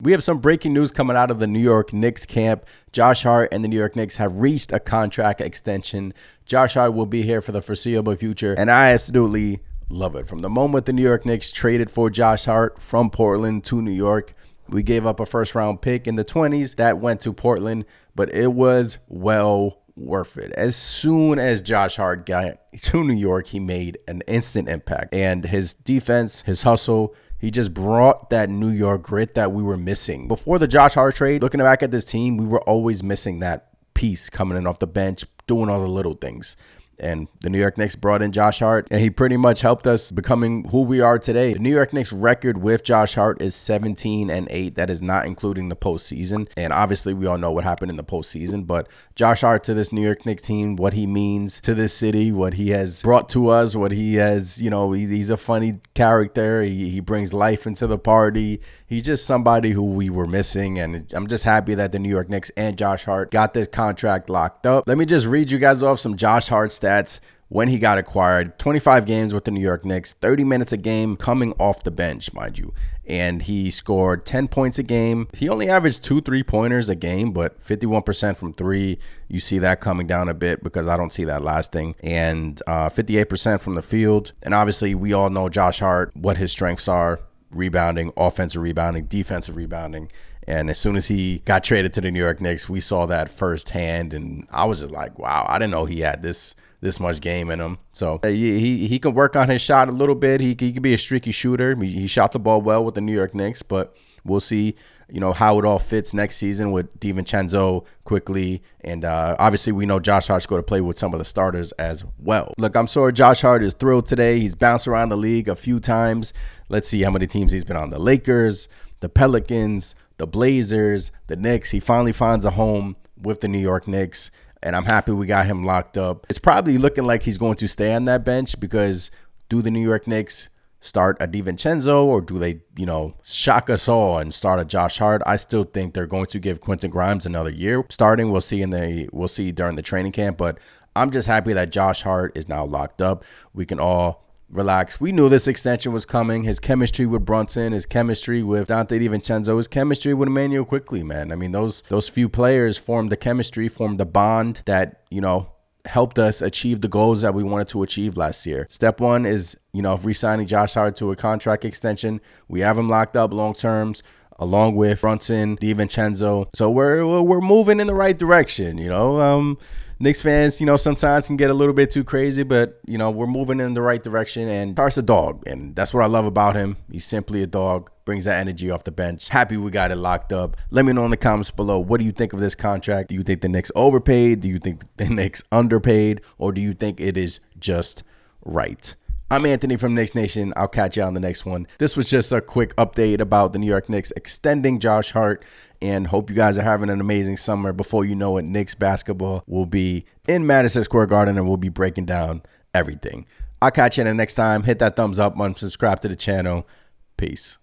We have some breaking news coming out of the New York Knicks camp. Josh Hart and the New York Knicks have reached a contract extension. Josh Hart will be here for the foreseeable future, and I absolutely love it. From the moment the New York Knicks traded for Josh Hart from Portland to New York, we gave up a first-round pick in the 20s that went to Portland, but it was well worth it. As soon as Josh Hart got to New York, he made an instant impact, and his defense, his hustle, he just brought that New York grit that we were missing. Before the Josh Hart trade, looking back at this team, we were always missing that piece coming in off the bench, doing all the little things. And the New York Knicks brought in Josh Hart, and he pretty much helped us becoming who we are today. The New York Knicks record with Josh Hart is 17-8. That is not including the postseason. And obviously, we all know what happened in the postseason. But Josh Hart to this New York Knicks team, what he means to this city, what he has brought to us, what he has, he's a funny character. He brings life into the party. He's just somebody who we were missing. And I'm just happy that the New York Knicks and Josh Hart got this contract locked up. Let me just read you guys off some Josh Hart stats when he got acquired. 25 games with the New York Knicks, 30 minutes a game coming off the bench, mind you. And he scored 10 points a game. He only averaged 2 3-pointers a game, but 51% from three. You see that coming down a bit because I don't see that lasting. And 58% from the field. And obviously, we all know Josh Hart, what his strengths are: rebounding, offensive rebounding, defensive rebounding. And as soon as he got traded to the New York Knicks, we saw that firsthand. And I was just like, wow, I didn't know he had this much game in him. So he can work on his shot a little bit. He could be a streaky shooter. He shot the ball well with the New York Knicks, but we'll see, how it all fits next season with DiVincenzo quickly. And obviously we know Josh Hart's going to play with some of the starters as well. Look, I'm sure Josh Hart is thrilled today. He's bounced around the league a few times. Let's see how many teams he's been on. The Lakers, the Pelicans, the Blazers, the Knicks. He finally finds a home with the New York Knicks, and I'm happy we got him locked up. It's probably looking like he's going to stay on that bench because do the New York Knicks start a DiVincenzo, or do they, shock us all and start a Josh Hart? I still think they're going to give Quentin Grimes another year starting. We'll see during the training camp, but I'm just happy that Josh Hart is now locked up. We can all relax. We knew this extension was coming. His chemistry with Brunson, his chemistry with Dante DiVincenzo, his chemistry with Emmanuel Quickly, man. I mean, those few players formed the chemistry, formed the bond that, helped us achieve the goals that we wanted to achieve last year. Step one is, re-signing Josh Hart to a contract extension. We have him locked up long terms, along with Brunson, DiVincenzo. So we're moving in the right direction, Knicks fans, sometimes can get a little bit too crazy, but, we're moving in the right direction. And Hart's a dog, and that's what I love about him. He's simply a dog, brings that energy off the bench. Happy we got it locked up. Let me know in the comments below, what do you think of this contract? Do you think the Knicks overpaid? Do you think the Knicks underpaid? Or do you think it is just right? I'm Anthony from Knicks Nation. I'll catch you on the next one. This was just a quick update about the New York Knicks extending Josh Hart, and hope you guys are having an amazing summer. Before you know it, Knicks basketball will be in Madison Square Garden, and we'll be breaking down everything. I'll catch you in the next time. Hit that thumbs up, subscribe to the channel. Peace.